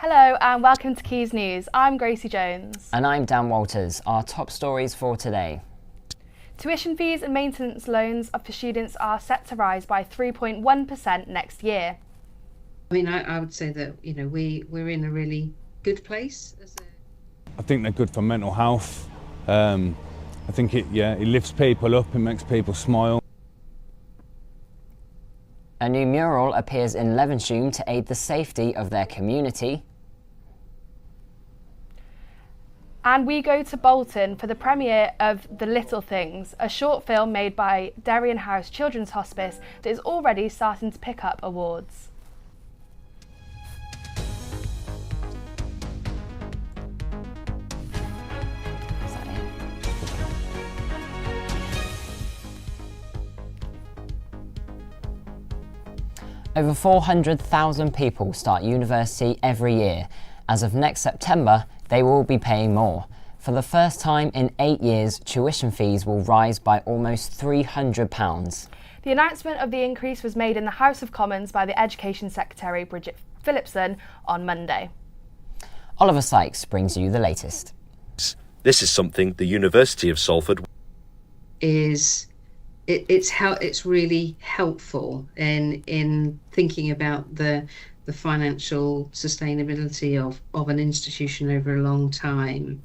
Hello and welcome to Quays News. I'm Gracie Jones. And I'm Dan Walters. Our top stories for today. Tuition fees and maintenance loans for students are set to rise by 3.1% next year. I mean, I would say that, we're in a really good place. I think they're good for mental health. I think it lifts people up, it makes people smile. A new mural appears in Levenshulme to aid the safety of their community. And we go to Bolton for the premiere of The Little Things, a short film made by Darien House Children's Hospice that is already starting to pick up awards. Over 400,000 people start university every year. As of next September, they will be paying more. For the first time in 8 years, tuition fees will rise by almost £300. The announcement of the increase was made in the House of Commons by the Education Secretary Bridget Phillipson on Monday. Oliver Sykes brings you the latest. This is something the University of Salford It's really helpful in thinking about the financial sustainability of an institution over a long time.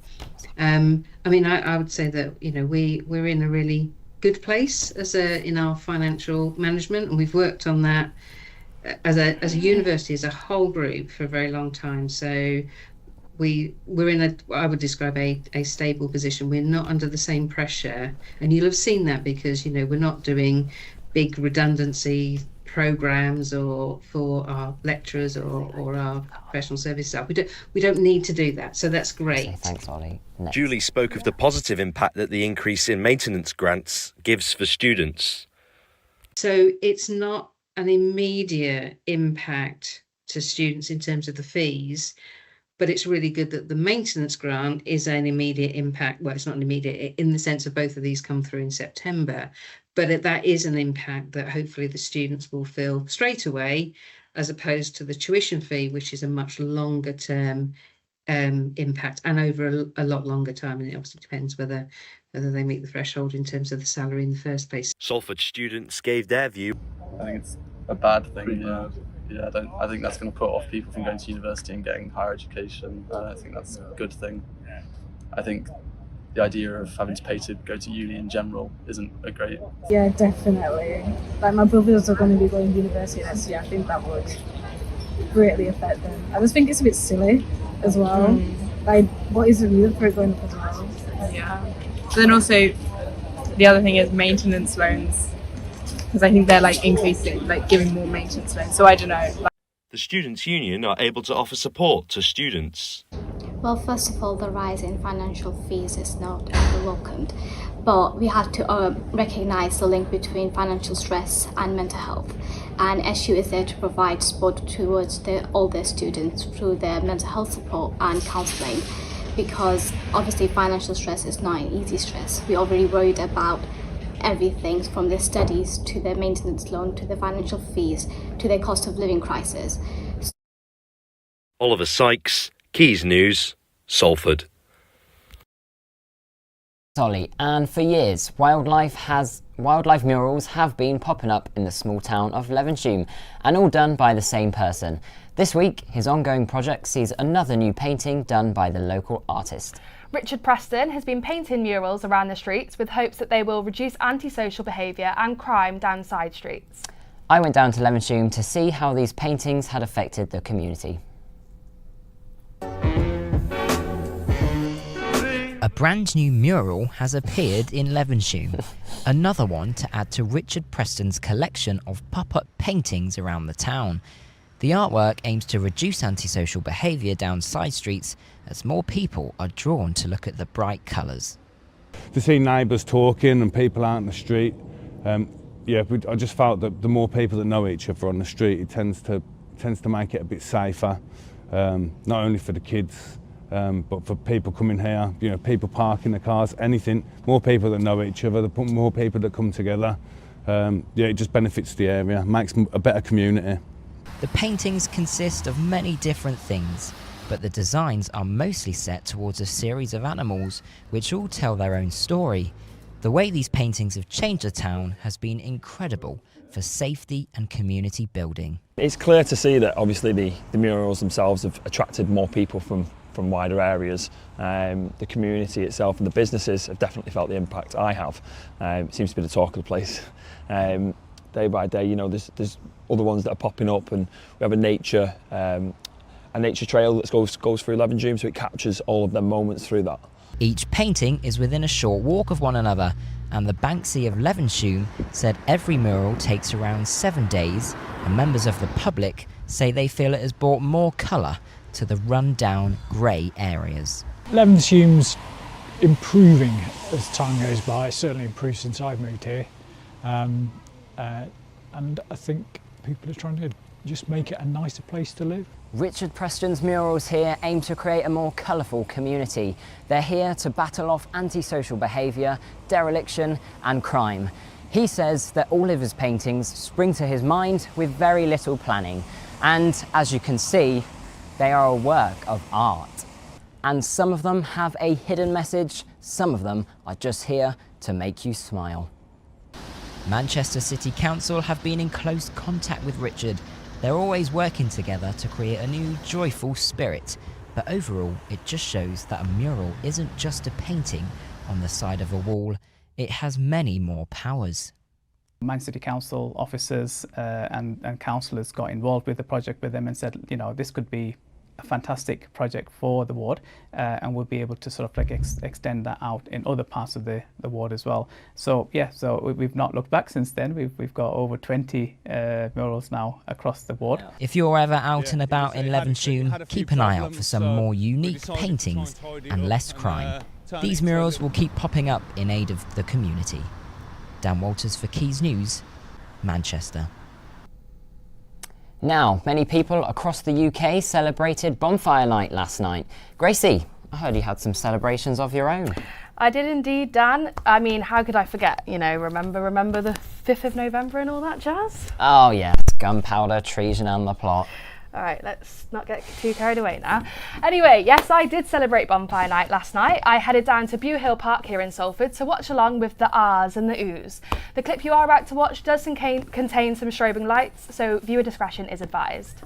I would say that we're in a really good place in our financial management, and we've worked on that as a university, as a whole group, for a very long time. So we're in what I would describe a stable position. We're not under the same pressure, and you'll have seen that because we're not doing big redundancy programs or for our lecturers or our professional service staff. We don't need to do that, so that's great. Thanks, Ollie. Next. Julie spoke of the positive impact that the increase in maintenance grants gives for students. So it's not an immediate impact to students in terms of the fees, but it's really good that the maintenance grant is an immediate impact. Well, it's not an immediate in the sense of both of these come through in September, but that is an impact that hopefully the students will feel straight away, as opposed to the tuition fee, which is a much longer term impact and over a lot longer time. And it obviously depends whether they meet the threshold in terms of the salary in the first place. Salford students gave their view. I think it's a bad thing. Yeah, I think that's going to put off people from going to university and getting higher education. I think that's a good thing. I think the idea of having to pay to go to uni in general isn't a great... Yeah, definitely. Like, my brothers are going to be going to university next year. I think that would greatly affect them. I just think it's a bit silly as well. Like, what is the reason for it going up as well? Yeah. But then also, the other thing is maintenance loans. Because I think they're increasing, giving more maintenance loans. So I don't know. The Students' Union are able to offer support to students. Well, first of all, the rise in financial fees is not welcomed, but we have to recognise the link between financial stress and mental health. And SU is there to provide support towards all their students through their mental health support and counselling, because obviously financial stress is not an easy stress. We're already worried about everything from their studies to their maintenance loan to their financial fees to their cost of living crisis. Oliver Sykes, Quays News, Salford. Ollie, and for years, wildlife murals have been popping up in the small town of Levenshulme, and all done by the same person. This week, his ongoing project sees another new painting done by the local artist. Richard Preston has been painting murals around the streets with hopes that they will reduce antisocial behaviour and crime down side streets. I went down to Levenshulme to see how these paintings had affected the community. A brand new mural has appeared in Levenshulme, another one to add to Richard Preston's collection of pop-up paintings around the town. The artwork aims to reduce antisocial behaviour down side streets as more people are drawn to look at the bright colours. To see neighbours talking and people out in the street, I just felt that the more people that know each other on the street, it tends to make it a bit safer, not only for the kids, but for people coming here, people parking the cars, anything. More people that know each other, more people that come together. It just benefits the area, makes a better community. The paintings consist of many different things, but the designs are mostly set towards a series of animals which all tell their own story. The way these paintings have changed the town has been incredible for safety and community building. It's clear to see that obviously the murals themselves have attracted more people from wider areas. The community itself and the businesses have definitely felt the impact. I have. It seems to be the talk of the place. Day by day, you know, there's other ones that are popping up, and we have a nature trail that goes through Levenshulme, so it captures all of them moments through that. Each painting is within a short walk of one another, and the Banksy of Levenshulme said every mural takes around 7 days, and members of the public say they feel it has brought more colour to the run-down grey areas. Levenshulme's improving as time goes by. It's certainly improved since I've moved here, and I think people are trying to just make it a nicer place to live. Richard Preston's murals here aim to create a more colourful community. They're here to battle off antisocial behaviour, dereliction and crime. He says that all of his paintings spring to his mind with very little planning. And as you can see, they are a work of art. And some of them have a hidden message, some of them are just here to make you smile. Manchester City Council have been in close contact with Richard. They're always working together to create a new joyful spirit, but overall it just shows that a mural isn't just a painting on the side of a wall, it has many more powers. Man City Council officers and councillors got involved with the project with them and said, you know, this could be a fantastic project for the ward, and we'll be able to sort of like extend that out in other parts of the ward as well. So yeah, so we've not looked back since then. We've got over 20 murals now across the ward. If you're ever out and about in Levenshulme, keep an eye out for some more unique paintings and less crime. These murals will keep popping up in aid of the community. Dan Walters for Quays News, Manchester. Now, many people across the UK celebrated Bonfire Night last night. Gracie, I heard you had some celebrations of your own. I did indeed, Dan. I mean, how could I forget? You know, remember the 5th of November and all that jazz? Oh yes, gunpowder, treason and the plot. All right, let's not get too carried away now. Anyway, yes, I did celebrate Bonfire Night last night. I headed down to Bew Hill Park here in Salford to watch along with the ahs and the oohs. The clip you are about to watch does contain some strobing lights, so viewer discretion is advised.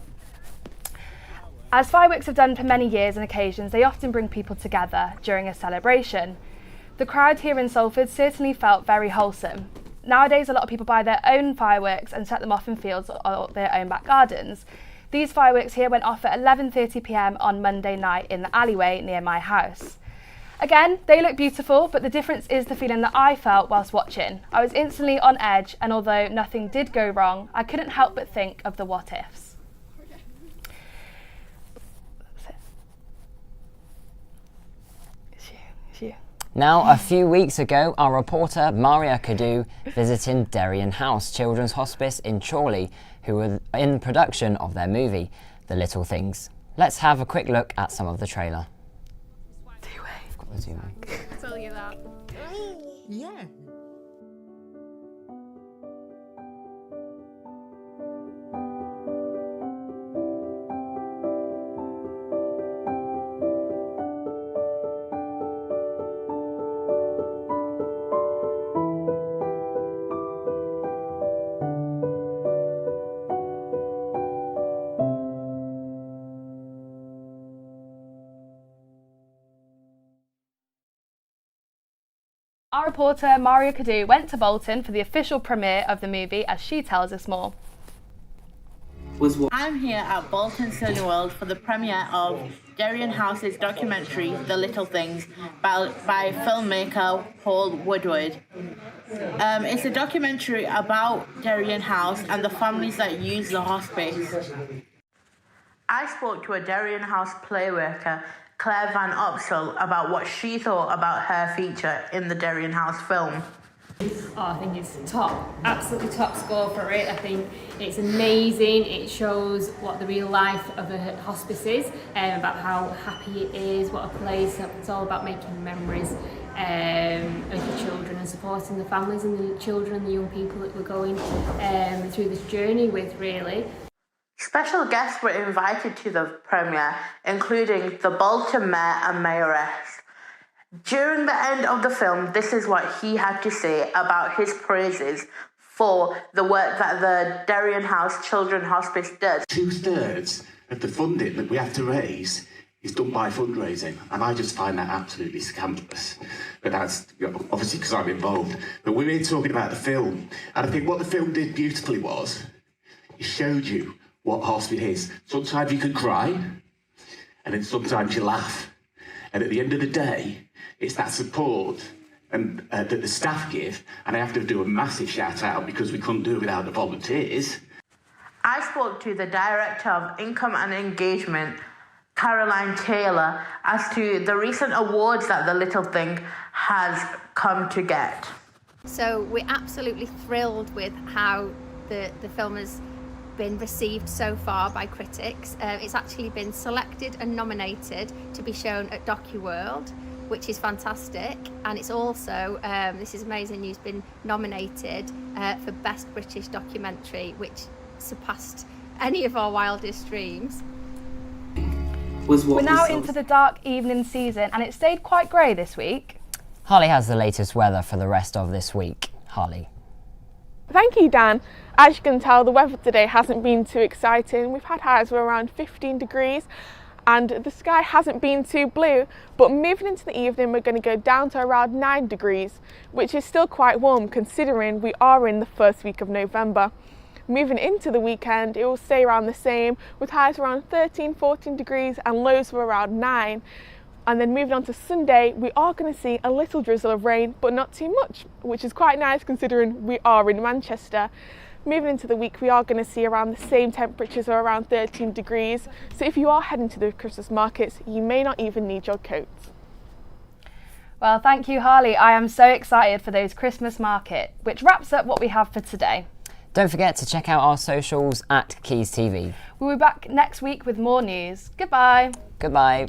As fireworks have done for many years and occasions, they often bring people together during a celebration. The crowd here in Salford certainly felt very wholesome. Nowadays, a lot of people buy their own fireworks and set them off in fields or their own back gardens. These fireworks here went off at 11:30 p.m. on Monday night in the alleyway near my house. Again, they look beautiful, but the difference is the feeling that I felt whilst watching. I was instantly on edge, and although nothing did go wrong, I couldn't help but think of the what ifs. It's you. Now, a few weeks ago, our reporter Maria Kadu visited Darien House Children's Hospice in Chorley, who were in production of their movie, The Little Things. Let's have a quick look at some of the trailer. I've got the zoom in. Tell you that. Yeah. Our reporter Maria Kadu went to Bolton for the official premiere of the movie, as she tells us more. I'm here at Bolton Cineworld for the premiere of Darien House's documentary The Little Things by filmmaker Paul Woodward. It's a documentary about Darien House and the families that use the hospice. I spoke to a Darien House playworker, Claire Van Opsel, about what she thought about her feature in the Darien House film. Oh, I think it's top, absolutely top score for it. I think it's amazing. It shows what the real life of a hospice is, about how happy it is, what a place. It's all about making memories of the children and supporting the families and the children and the young people that we're going through this journey with, really. Special guests were invited to the premiere, including the Bolton Mayor and Mayoress. During the end of the film, this is what he had to say about his praises for the work that the Darien House Children's Hospice does. 2/3 of the funding that we have to raise is done by fundraising, and I just find that absolutely scandalous. But that's obviously because I'm involved. But we're here talking about the film, and I think what the film did beautifully was it showed you what hospice is. Sometimes you can cry, and then sometimes you laugh. And at the end of the day, it's that support and that the staff give, and I have to do a massive shout out because we couldn't do it without the volunteers. I spoke to the Director of Income and Engagement, Caroline Taylor, as to the recent awards that The Little Thing has come to get. So we're absolutely thrilled with how the film has been received so far by critics. It's actually been selected and nominated to be shown at DocuWorld, which is fantastic, and it's also, this is amazing news, been nominated for Best British Documentary, which surpassed any of our wildest dreams. We're now into the dark evening season, and it stayed quite grey this week. Harley has the latest weather for the rest of this week. Harley. Thank you, Dan. As you can tell, the weather today hasn't been too exciting. We've had highs of around 15 degrees and the sky hasn't been too blue, but moving into the evening we're going to go down to around 9 degrees, which is still quite warm considering we are in the first week of November. Moving into the weekend, it will stay around the same, with highs around 13-14 degrees and lows of around 9. And then moving on to Sunday, we are going to see a little drizzle of rain, but not too much, which is quite nice considering we are in Manchester. Moving into the week, we are going to see around the same temperatures of around 13 degrees. So if you are heading to the Christmas markets, you may not even need your coats. Well, thank you, Harley. I am so excited for those Christmas market, which wraps up what we have for today. Don't forget to check out our socials at Quays TV. We'll be back next week with more news. Goodbye. Goodbye.